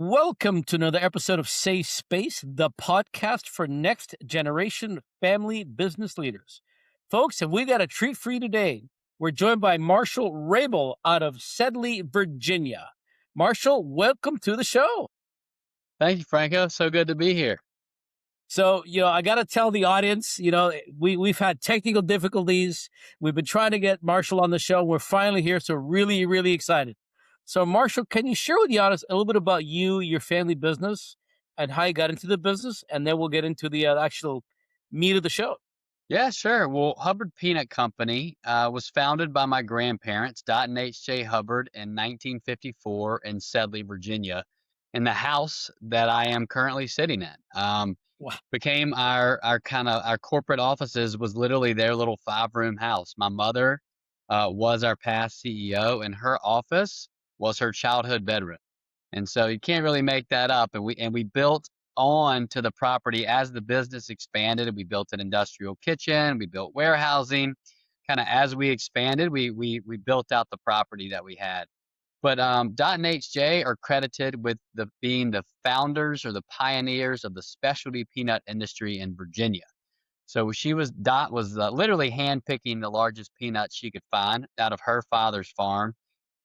Welcome to another episode of Safe Space, the podcast for next generation family business leaders. Folks, and we got a treat for you today. We're joined by Marshall Rabil out of Sedley, Virginia. Marshall, welcome to the show. Thank you, Franco. So good to be here. So, I got to tell the audience, we've had technical difficulties. We've been trying to get Marshall on the show. We're finally here, so really, really excited. So, Marshall, can you share with the audience a little bit about you, your family business, and how you got into the business? And then we'll get into the actual meat of the show. Yeah, sure. Well, Hubbard Peanut Company was founded by my grandparents, Dot and H.J. Hubbard, in 1954 in Sedley, Virginia, in the house that I am currently sitting in. Wow. Became our corporate offices was literally their little 5-room house. My mother was our past CEO, and her office was her childhood bedroom. And so you can't really make that up. And we built on to the property as the business expanded. We built an industrial kitchen, we built warehousing. Kind of as we expanded, we built out the property that we had. But Dot and HJ are credited with being the founders or the pioneers of the specialty peanut industry in Virginia. So Dot was literally handpicking the largest peanuts she could find out of her father's farm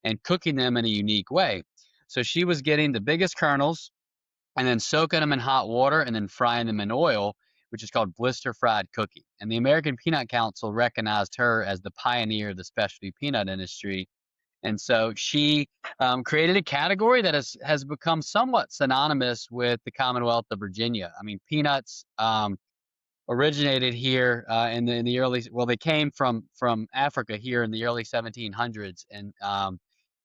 and cooking them in a unique way. So she was getting the biggest kernels and then soaking them in hot water and then frying them in oil, which is called blister fried cookie. And the American Peanut Council recognized her as the pioneer of the specialty peanut industry. And so she created a category that has become somewhat synonymous with the Commonwealth of Virginia. I mean, peanuts originated here in the early. Well, they came from Africa here in the early 1700s, and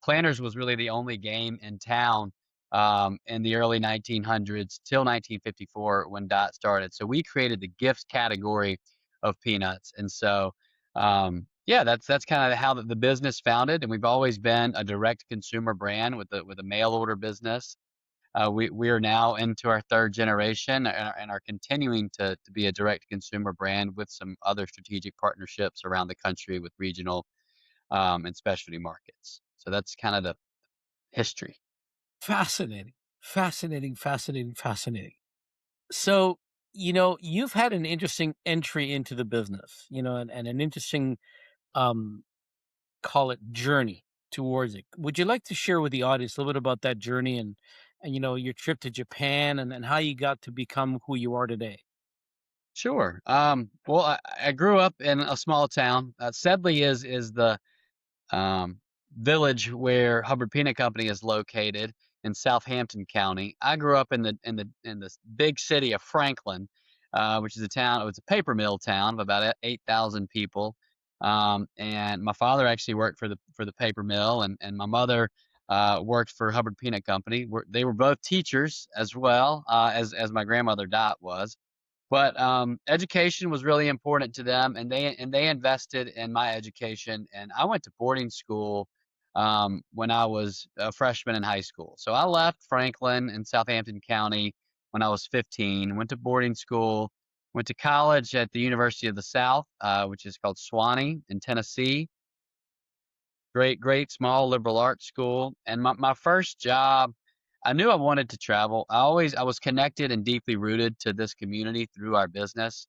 Planters was really the only game in town in the early 1900s till 1954 when Dot started. So we created the gift category of peanuts, and so yeah, that's kind of how the business founded, and we've always been a direct consumer brand with a mail order business. We are now into our third generation and are continuing to be a direct consumer brand with some other strategic partnerships around the country with regional and specialty markets. So that's kind of the history. Fascinating, fascinating, fascinating, fascinating. So, you've had an interesting entry into the business, and an interesting um, call it journey towards it. Would you like to share with the audience a little bit about that journey and your trip to Japan and how you got to become who you are today? Sure. Well, I grew up in a small town. Sedley is the um, village where Hubbard Peanut Company is located in Southampton County. I grew up in the big city of Franklin, which is a town. It's a paper mill town of about 8,000 people. And my father actually worked for the paper mill, and my mother worked for Hubbard Peanut Company. They were both teachers as well as my grandmother Dot was. But education was really important to them, and they invested in my education. And I went to boarding school when I was a freshman in high school. So I left Franklin in Southampton County when I was 15. Went to boarding school. Went to college at the University of the South, which is called Swanee in Tennessee. Great small liberal arts school. And my first job, I knew I wanted to travel. I was connected and deeply rooted to this community through our business,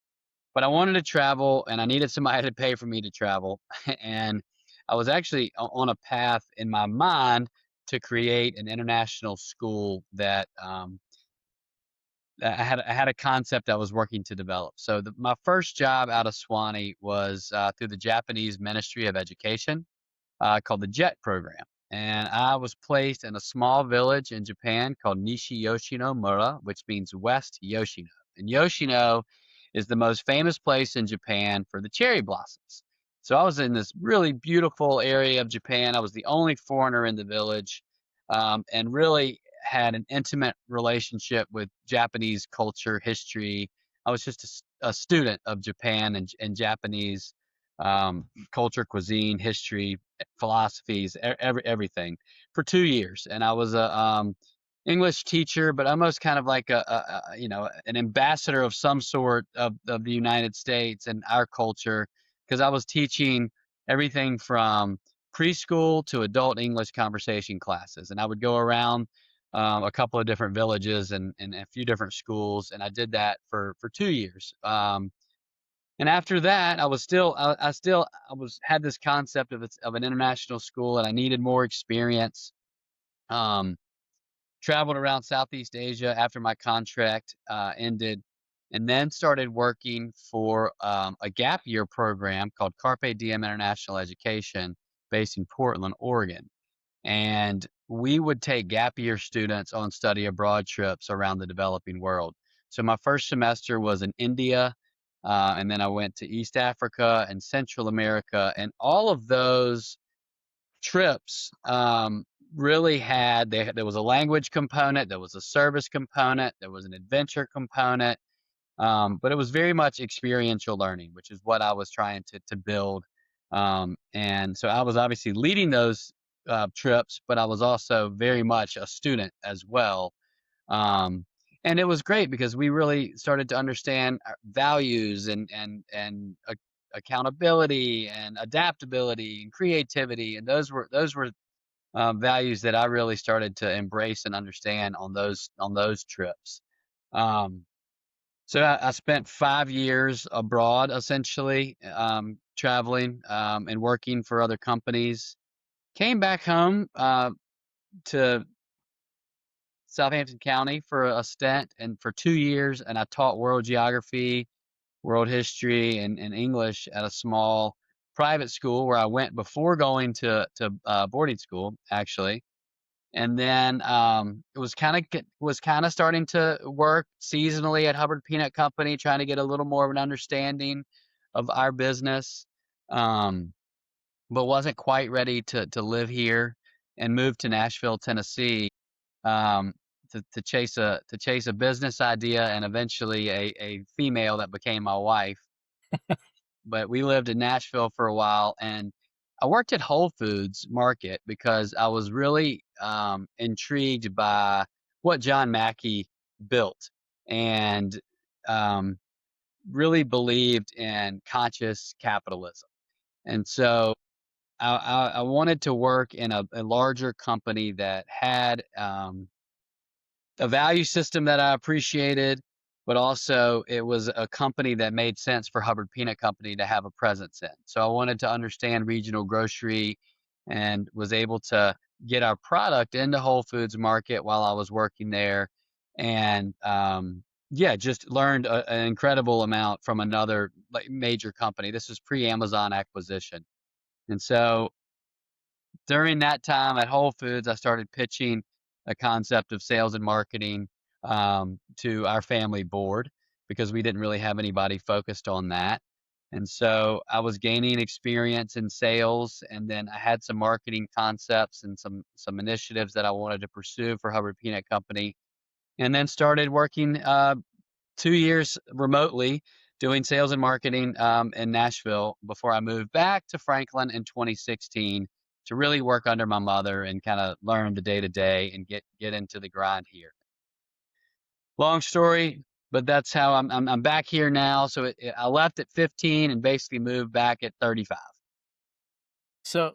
but I wanted to travel and I needed somebody to pay for me to travel. And I was actually on a path in my mind to create an international school that I had a concept I was working to develop. So my first job out of Swanee was through the Japanese Ministry of Education called the JET program. And I was placed in a small village in Japan called Nishi Yoshino Mura, which means West Yoshino. And Yoshino is the most famous place in Japan for the cherry blossoms. So I was in this really beautiful area of Japan. I was the only foreigner in the village, and really had an intimate relationship with Japanese culture, history. I was just a student of Japan and Japanese culture, cuisine, history, philosophies, everything for 2 years. And I was a English teacher, but almost kind of like an ambassador of some sort of the United States and our culture, because I was teaching everything from preschool to adult English conversation classes. And I would go around a couple of different villages and a few different schools, and I did that for 2 years. And after that, I was still I still I was had this concept of an international school, and I needed more experience. Um, Traveled around Southeast Asia after my contract ended, and then started working for a gap year program called Carpe Diem International Education, based in Portland, Oregon. And we would take gap year students on study abroad trips around the developing world. So my first semester was in India, and then I went to East Africa and Central America, and all of those trips really there was a language component, there was a service component, there was an adventure component, but it was very much experiential learning, which is what I was trying to build. And so I was obviously leading those trips, but I was also very much a student as well. Um, and it was great because we really started to understand our values and accountability and adaptability and creativity, and those were values that I really started to embrace and understand on those trips. Um, so I spent 5 years abroad, essentially, traveling and working for other companies. Came back home to Southampton County for a stint and for 2 years, and I taught world geography, world history, and English at a small private school where I went before going to boarding school, actually. And then it was kind of starting to work seasonally at Hubbard Peanut Company, trying to get a little more of an understanding of our business, um, but wasn't quite ready to live here and moved to Nashville, Tennessee, um, to chase a business idea and eventually a female that became my wife. But we lived in Nashville for a while, and I worked at Whole Foods Market because I was really intrigued by what John Mackey built, and um, really believed in conscious capitalism. And so I wanted to work in a larger company that had a value system that I appreciated, but also it was a company that made sense for Hubbard Peanut Company to have a presence in. So I wanted to understand regional grocery and was able to get our product into Whole Foods Market while I was working there. And yeah, just learned an incredible amount from another like major company. This was pre-Amazon acquisition. And so during that time at Whole Foods, I started pitching a concept of sales and marketing to our family board because we didn't really have anybody focused on that. And so I was gaining experience in sales, and then I had some marketing concepts and some initiatives that I wanted to pursue for Hubbard Peanut Company, and then started working 2 years remotely doing sales and marketing in Nashville before I moved back to Franklin in 2016 to really work under my mother and kind of learn the day to day and get into the grind here. Long story, but that's how I'm back here now. So I left at 15 and basically moved back at 35. So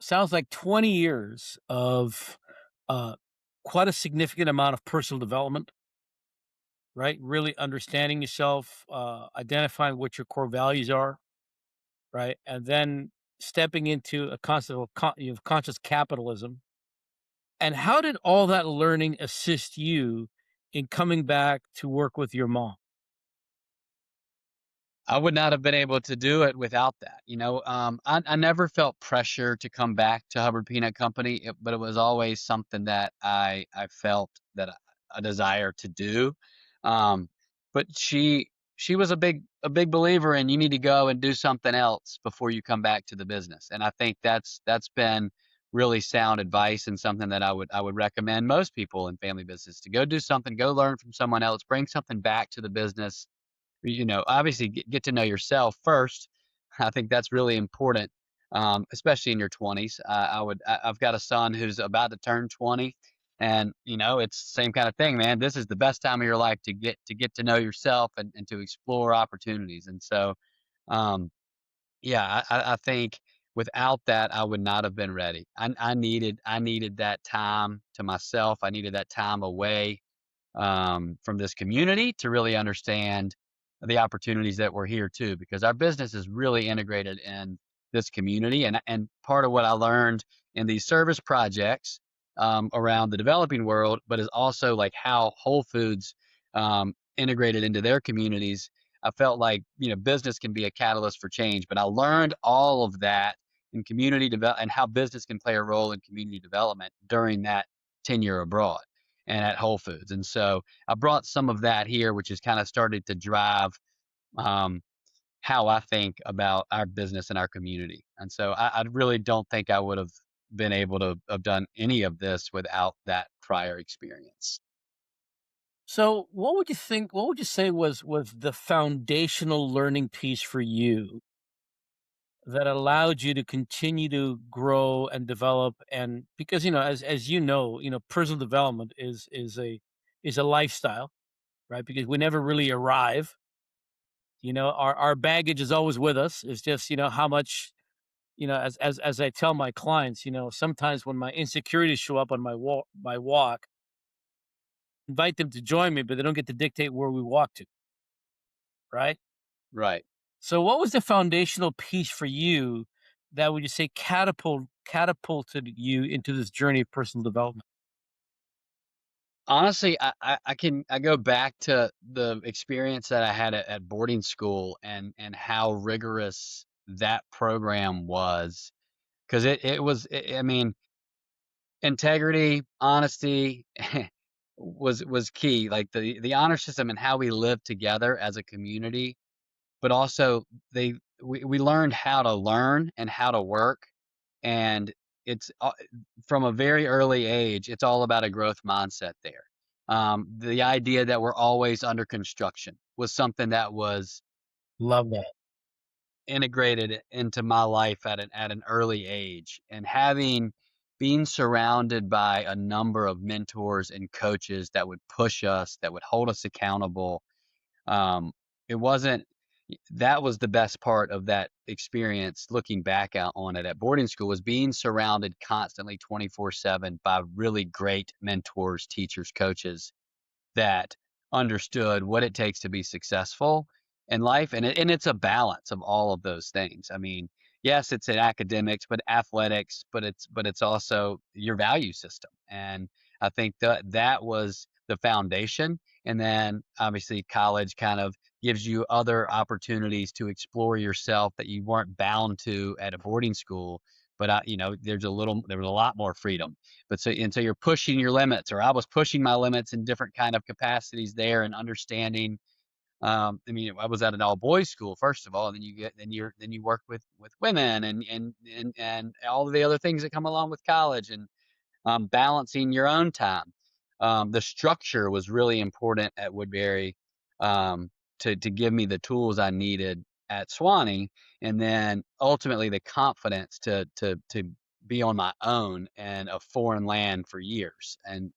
sounds like 20 years of uh, quite a significant amount of personal development, right? Really understanding yourself, identifying what your core values are, right? And then stepping into a concept of conscious capitalism. And how did all that learning assist you in coming back to work with your mom? I would not have been able to do it without that. I never felt pressure to come back to Hubbard Peanut Company, but it was always something that I felt that a desire to do. Um, but she was a big believer in you need to go and do something else before you come back to the business. And I think that's been really sound advice and something that I would recommend most people in family business to go do something, go learn from someone else, bring something back to the business, obviously get to know yourself first. I think that's really important, especially in your 20s. I've got a son who's about to turn 20, and it's the same kind of thing, man. This is the best time of your life to get to know yourself and to explore opportunities. And so, um, yeah, I think Without that, I would not have been ready. I needed that time to myself. I needed that time away from this community to really understand the opportunities that were here too, because our business is really integrated in this community. And part of what I learned in these service projects around the developing world, but is also like how Whole Foods integrated into their communities. I felt like business can be a catalyst for change, but I learned all of that in community develop and how business can play a role in community development during that tenure abroad and at Whole Foods. And so I brought some of that here, which has kind of started to drive um, how I think about our business and our community. And so I really don't think I would have been able to have done any of this without that prior experience. So, what would you say was the foundational learning piece for you that allowed you to continue to grow and develop? And because as personal development is a lifestyle, right? Because we never really arrive. Our baggage is always with us. It's just how much, as I tell my clients, sometimes when my insecurities show up on my walk, invite them to join me, but they don't get to dictate where we walk to, right? Right. So what was the foundational piece for you that would you say catapulted you into this journey of personal development? Honestly, I go back to the experience that I had at boarding school and how rigorous that program was because I mean, integrity, honesty was key. Like the honor system and how we live together as a community, but also we learned how to learn and how to work, and it's from a very early age. It's all about a growth mindset there. The idea that we're always under construction was something that was Love that. integrated into my life at an early age, and having being surrounded by a number of mentors and coaches that would push us, that would hold us accountable. It wasn't That was the best part of that experience, looking back out on it at boarding school, was being surrounded constantly 24/7 by really great mentors, teachers, coaches that understood what it takes to be successful in life, and it's a balance of all of those things. I mean, yes, it's in academics, but athletics, but it's also your value system, and I think that was the foundation, and then obviously college kind of gives you other opportunities to explore yourself that you weren't bound to at a boarding school, but there was a lot more freedom. So you're pushing your limits, or I was pushing my limits in different kind of capacities there, and understanding. I mean, I was at an all boys school first of all, and then you work with women and all of the other things that come along with college, and balancing your own time. The structure was really important at Woodbury, to give me the tools I needed at Swanee, and then ultimately the confidence to be on my own in a foreign land for years. And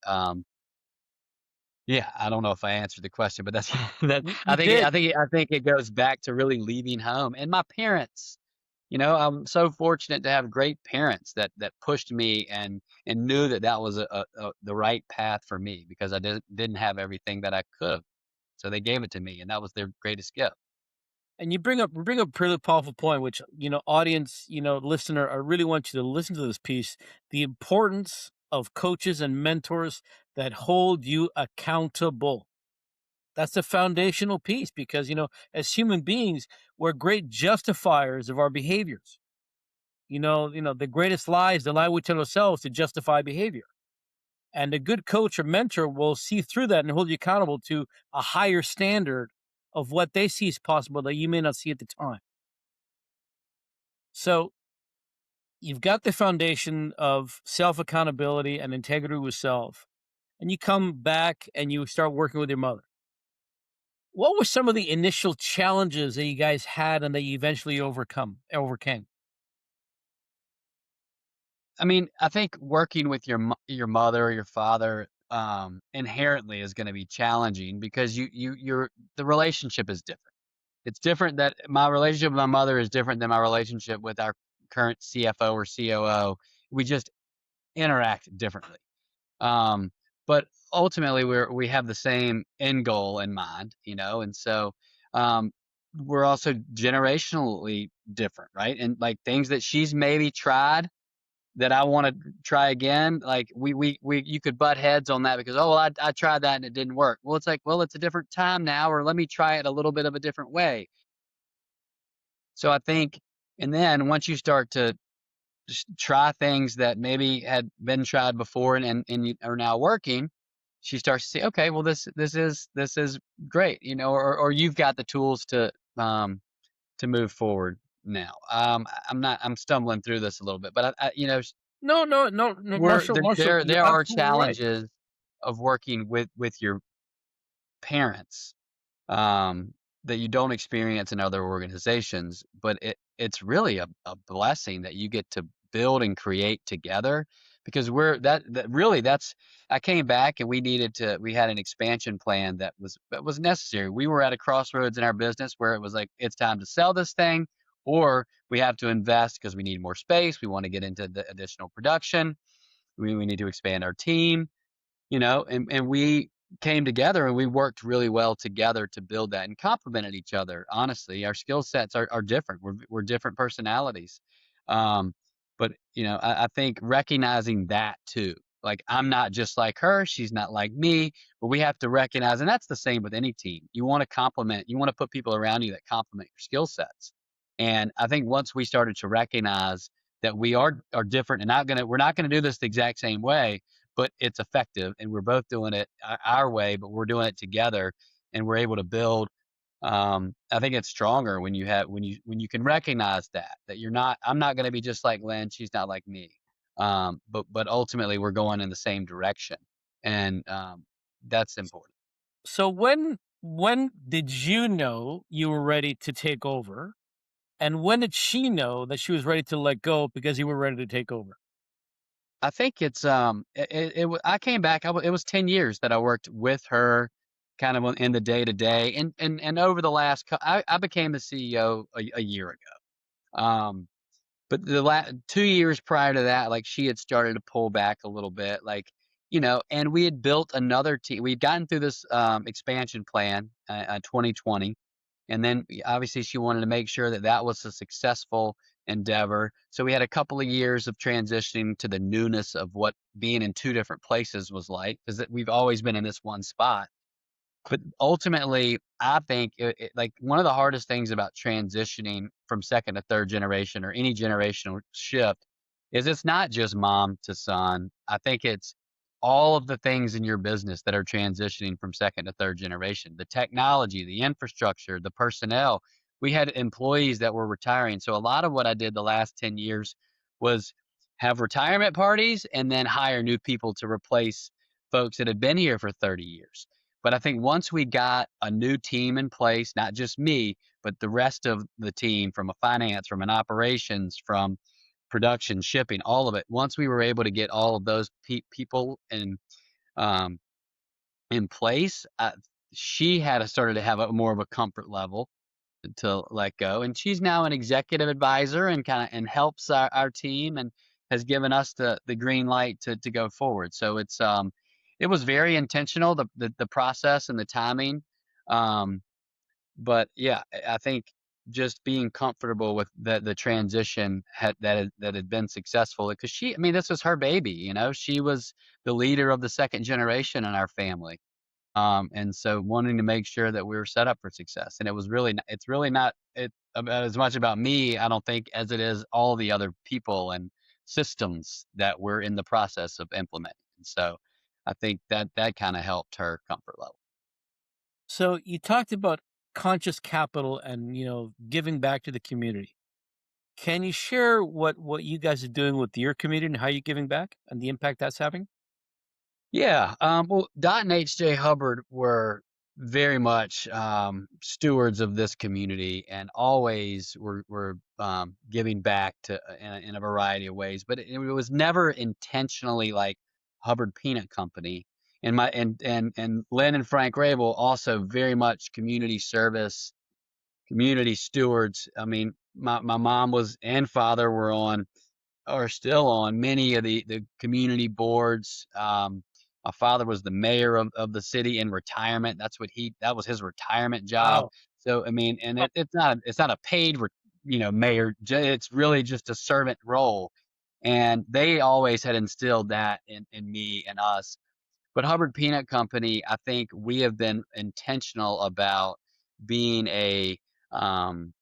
yeah, I don't know if I answered the question, but that's that. You did. I think it goes back to really leaving home and my parents. I'm so fortunate to have great parents that pushed me and knew that that was the right path for me, because I didn't have everything that I could have. So they gave it to me, and that was their greatest gift. And you bring up a really powerful point, which, audience, listener, I really want you to listen to this piece. The importance of coaches and mentors that hold you accountable. That's the foundational piece because, as human beings, we're great justifiers of our behaviors. The greatest lie is the lie we tell ourselves to justify behavior. And a good coach or mentor will see through that and hold you accountable to a higher standard of what they see as possible that you may not see at the time. So you've got the foundation of self accountability and integrity with self, and you come back and you start working with your mother. What were some of the initial challenges that you guys had and that you eventually overcame? I mean, I think working with your mother or your father, inherently is gonna be challenging, because the relationship is different. It's different. That my relationship with my mother is different than my relationship with current CFO or COO. We just interact differently. Um, but ultimately, we have the same end goal in mind, and so um, we're also generationally different, right? And like things that she's maybe tried that I want to try again, like you could butt heads on that because, oh, well, I tried that and it didn't work. Well, it's like, well, it's a different time now, or let me try it a little bit of a different way. So I think, and then once you start to just try things that maybe had been tried before and are now working, she starts to say, okay, well, this is great, or you've got the tools to move forward now. I'm stumbling through this a little bit, but No, no, no, no, we're Marshall, there Marshall, there you're there are absolutely right. challenges of working with your parents, um, that you don't experience in other organizations, but it's really a blessing that you get to build and create together because that really that's I came back and we had an expansion plan that was necessary. We were at a crossroads in our business where it was like it's time to sell this thing or we have to invest because we need more space. We want to get into the additional production. We need to expand our team, and we came together and we worked really well together to build that and complemented each other. Honestly, our skill sets are different. We're different personalities. Um, but I think recognizing that too, like I'm not just like her, she's not like me, but we have to recognize, and that's the same with any team. You want to complement, you want to put people around you that complement your skill sets. And I think once we started to recognize that we are different and we're not gonna do this the exact same way, but it's effective and we're both doing it our way, but we're doing it together and we're able to build. I think it's stronger when you can recognize that I'm not going to be just like Lynn. She's not like me. But ultimately we're going in the same direction. And that's important. So when did you know you were ready to take over? And when did she know that she was ready to let go because you were ready to take over? I think it's I came back. It was 10 years that I worked with her, kind of in the day to day, and over the last, I became the CEO a year ago. But the 2 years prior to that, like she had started to pull back a little bit, like and we had built another team. We'd gotten through this expansion plan, 2020, and then obviously she wanted to make sure that that was a successful endeavor. So we had a couple of years of transitioning to the newness of what being in two different places was like, because we've always been in this one spot. But ultimately, I think like one of the hardest things about transitioning from second to third generation or any generational shift is it's not just mom to son. I think it's all of the things in your business that are transitioning from second to third generation, the technology, the infrastructure, the personnel. We had employees that were retiring. So a lot of what I did the last 10 years was have retirement parties and then hire new people to replace folks that had been here for 30 years. But I think once we got a new team in place, not just me, but the rest of the team from a finance, from an operations, from production, shipping, all of it. Once we were able to get all of those people um, in place, she had started to have a more of a comfort level to let go. And she's now an executive advisor and kind of and helps our team and has given us the green light to go forward. So it was very intentional, the process and the timing. Um, but yeah, I think just being comfortable with the transition that had been successful because I mean, this was her baby, she was the leader of the second generation in our family. And so wanting to make sure that we were set up for success. And it's really not about as much about me, I don't think, as it is all the other people and systems that we're in the process of implementing. And so I think that kind of helped her comfort level. So you talked about conscious capital and, giving back to the community. Can you share what you guys are doing with your community and how you're giving back and the impact that's having? Yeah. Well, Dot and HJ Hubbard were very much stewards of this community and always were giving back to in a variety of ways. But it was never intentionally like Hubbard Peanut Company. And Lynn and Frank Rabel also very much community service, community stewards. I mean, my mom was and father were on are still on many of the community boards. My father was the mayor of the city in retirement. That was his retirement job. Wow. So I mean, and Huh. it's not a paid mayor. It's really just a servant role. And they always had instilled that in me and us. But Hubbard Peanut Company, I think we have been intentional about being um,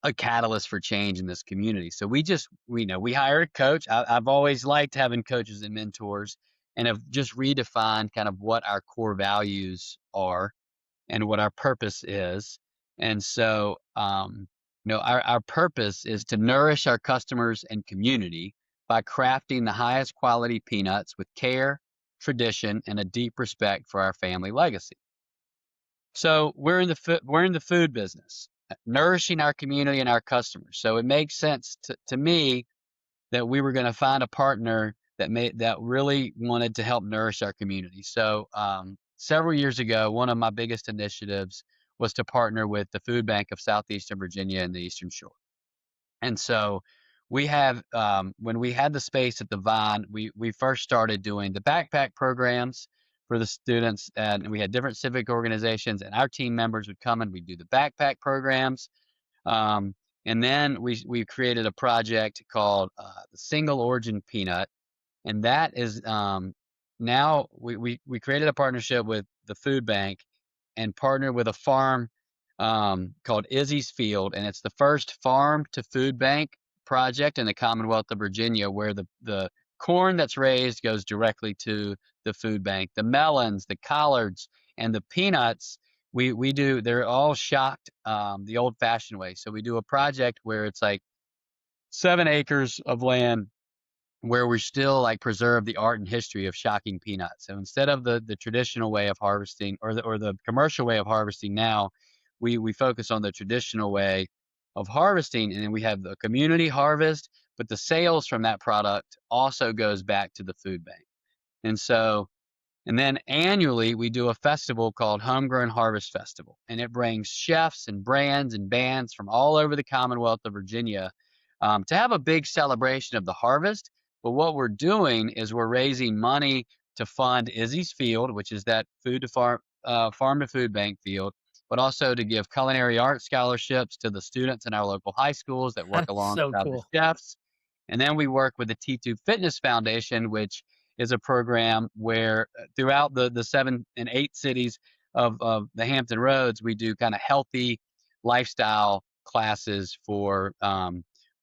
a catalyst for change in this community. So we hire a coach. I've always liked having coaches and mentors, and have just redefined kind of what our core values are and what our purpose is. And so, our purpose is to nourish our customers and community by crafting the highest quality peanuts with care, tradition, and a deep respect for our family legacy. So we're in the food business, nourishing our community and our customers. So it makes sense to me that we were going to find a partner that really wanted to help nourish our community. So several years ago, one of my biggest initiatives was to partner with the Food Bank of Southeastern Virginia and the Eastern Shore. And so we have when we had the space at the Vine, we first started doing the backpack programs for the students, and we had different civic organizations, and our team members would come and we'd do the backpack programs. Um, and then we created a project called the Single Origin Peanut, and that is now we created a partnership with the food bank and partnered with a farm called Izzy's Field, and it's the first farm to food bank project in the Commonwealth of Virginia where the corn that's raised goes directly to the food bank. The melons, the collards, and the peanuts we do they're all shocked the old fashioned way. So we do a project where it's like 7 acres of land where we still like preserve the art and history of shocking peanuts. So instead of the traditional way of harvesting or the commercial way of harvesting now, we focus on the traditional way of harvesting, and then we have the community harvest, but the sales from that product also goes back to the food bank. And so and then annually, we do a festival called Homegrown Harvest Festival, and it brings chefs and brands and bands from all over the Commonwealth of Virginia to have a big celebration of the harvest. But what we're doing is we're raising money to fund Izzy's Field, which is that farm to food bank field, but also to give culinary art scholarships to the students in our local high schools that work That's so alongside the cool. chefs. And then we work with the T2 Fitness Foundation, which is a program where throughout the 7 and 8 cities of the Hampton Roads, we do kind of healthy lifestyle classes for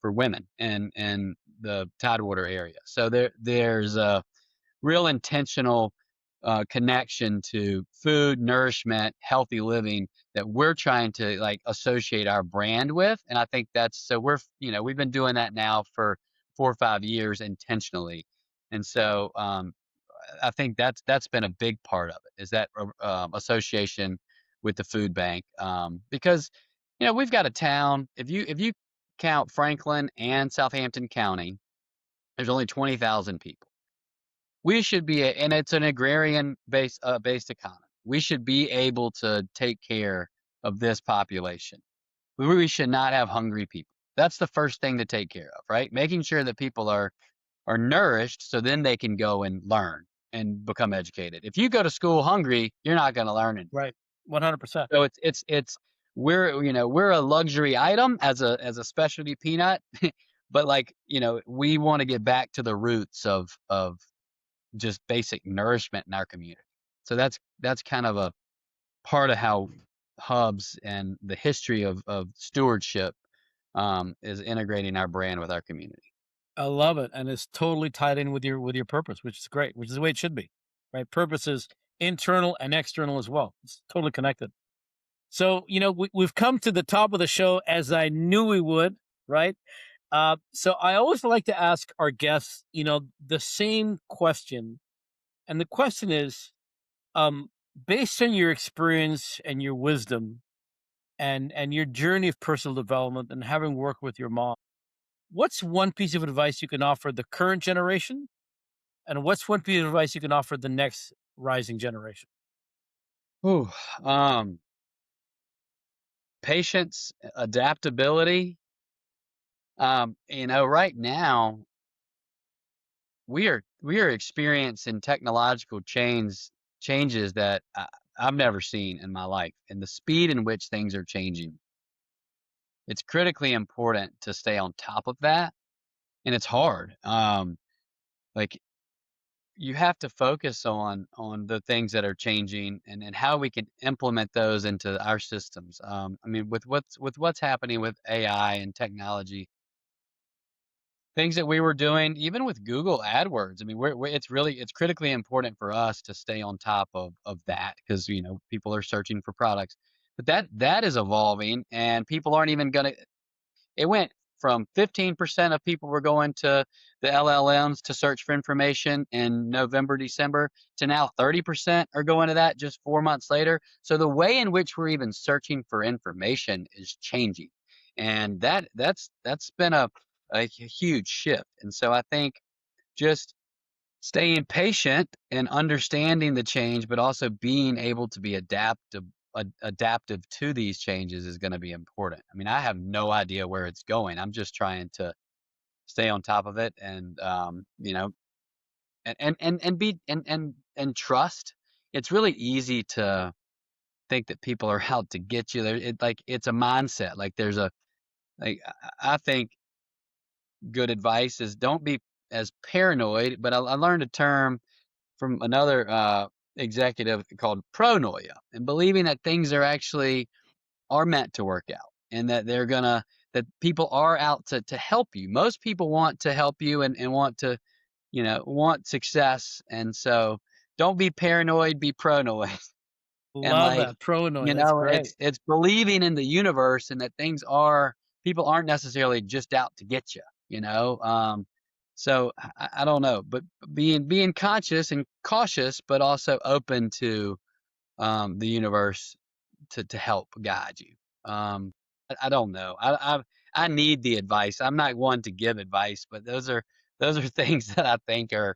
women in the Tidewater area. So there's a real intentional connection to food, nourishment, healthy living that we're trying to like associate our brand with. And I think that's so we've been doing that now for 4 or 5 years intentionally. And so I think that's been a big part of it is that association with the food bank because we've got a town. If you count Franklin and Southampton County, there's only 20,000 people. We should be, and it's an agrarian based economy. We should be able to take care of this population. We should not have hungry people. That's the first thing to take care of, right? Making sure that people are nourished so then they can go and learn and become educated. If you go to school hungry, you're not going to learn anything. Right. 100%. So it's we're a luxury item as a specialty peanut, but like, we want to get back to the roots of just basic nourishment in our community. So that's kind of a part of how Hubs and the history of stewardship is integrating our brand with our community. I love it, and it's totally tied in with your purpose, which is great, which is the way it should be, right? Purpose is internal and external as well. It's totally connected. So, we've come to the top of the show as I knew we would, right? So I always like to ask our guests, the same question. And the question is, um, based on your experience and your wisdom and your journey of personal development and having worked with your mom, what's one piece of advice you can offer the current generation? And what's one piece of advice you can offer the next rising generation? Ooh, um, patience, adaptability, Right now we are experiencing technological changes that I've never seen in my life, and the speed in which things are changing. It's critically important to stay on top of that, and it's hard. Like you have to focus on the things that are changing and how we can implement those into our systems. I mean, with what's happening with AI and technology, things that we were doing, even with Google AdWords. I mean, it's critically important for us to stay on top of that because people are searching for products, but that is evolving, and people aren't even gonna. It went from 15% of people were going to the LLMs to search for information in November, December, to now 30% are going to that just 4 months later. So the way in which we're even searching for information is changing. And that's been a huge shift. And so I think just staying patient and understanding the change, but also being able to be adaptive to these changes is going to be important. I mean, I have no idea where it's going. I'm just trying to stay on top of it, and and trust. It's really easy to think that people are out to get you. It's a mindset. Like there's a like I think good advice is don't be as paranoid. But I learned a term from another executive called pronoia, and believing that things are meant to work out, and that people are out to help you. Most people want to help you and want to, want success. And so don't be paranoid, be pronoid. And Love like, that. Pronoid. That's great. it's believing in the universe and that people aren't necessarily just out to get you. So I don't know, but being conscious and cautious, but also open to the universe to help guide you. I don't know. I need the advice. I'm not one to give advice, but those are things that I think are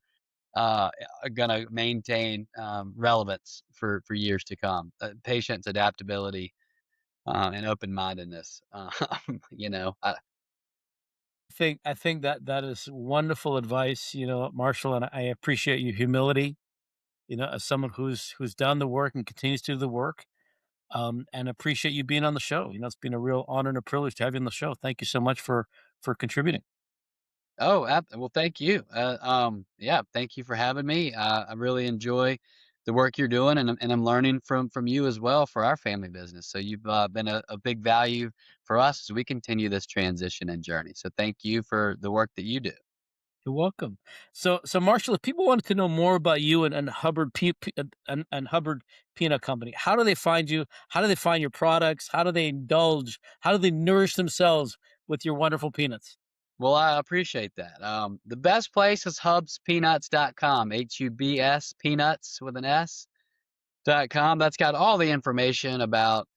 gonna maintain relevance for years to come. Patience, adaptability, and open mindedness. I think that that is wonderful advice, Marshall, and I appreciate your humility, as someone who's done the work and continues to do the work. And appreciate you being on the show. It's been a real honor and a privilege to have you on the show. Thank you so much for contributing. Oh, well, thank you. Yeah, thank you for having me. I really enjoy the work you're doing, and I'm learning from you as well for our family business. So you've been a big value for us as we continue this transition and journey. So thank you for the work that you do. You're welcome. So Marshall, if people wanted to know more about you and Hubbard and Hubbard Peanut Company, how do they find you? How do they find your products? How do they indulge? How do they nourish themselves with your wonderful peanuts? Well, I appreciate that. The best place is hubspeanuts.com, HUBS peanuts with an S.com. That's got all the information about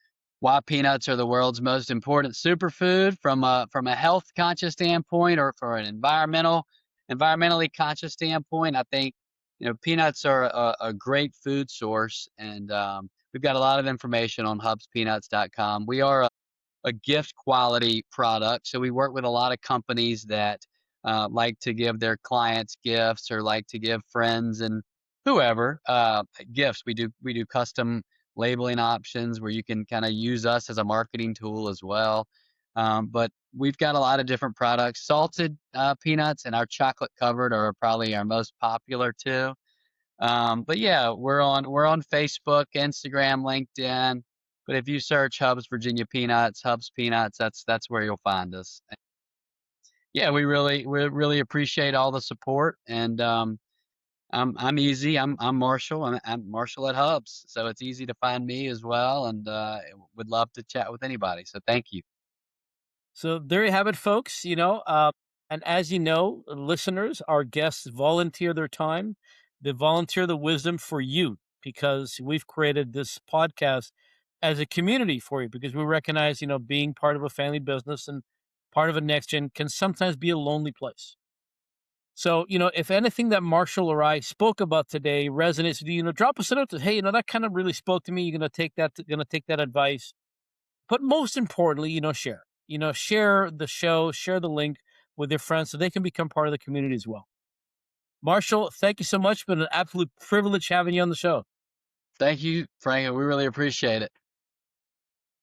why peanuts are the world's most important superfood from a health conscious standpoint, or for an environmentally conscious standpoint. I think peanuts are a great food source, and we've got a lot of information on hubspeanuts.com. We are a gift quality product. So we work with a lot of companies that like to give their clients gifts, or like to give friends and whoever gifts. We do custom labeling options where you can kind of use us as a marketing tool as well. But we've got a lot of different products. Salted peanuts and our chocolate covered are probably our most popular too. But yeah, we're on Facebook, Instagram, LinkedIn. But if you search Hubs Virginia Peanuts, Hubs Peanuts, that's where you'll find us. Yeah, we really appreciate all the support, and I'm easy. I'm Marshall. I'm Marshall at Hubs, so it's easy to find me as well, and would love to chat with anybody. So thank you. So there you have it, folks. And as you know, listeners, our guests volunteer their time, they volunteer the wisdom for you because we've created this podcast as a community for you because we recognize, being part of a family business and part of a next gen can sometimes be a lonely place. So, if anything that Marshall or I spoke about today resonates with you, drop us a note. Hey, that kind of really spoke to me. You're going to take that advice, but most importantly, share. share the show, share the link with your friends so they can become part of the community as well. Marshall, thank you so much. It's been an absolute privilege having you on the show. Thank you, Frank. We really appreciate it.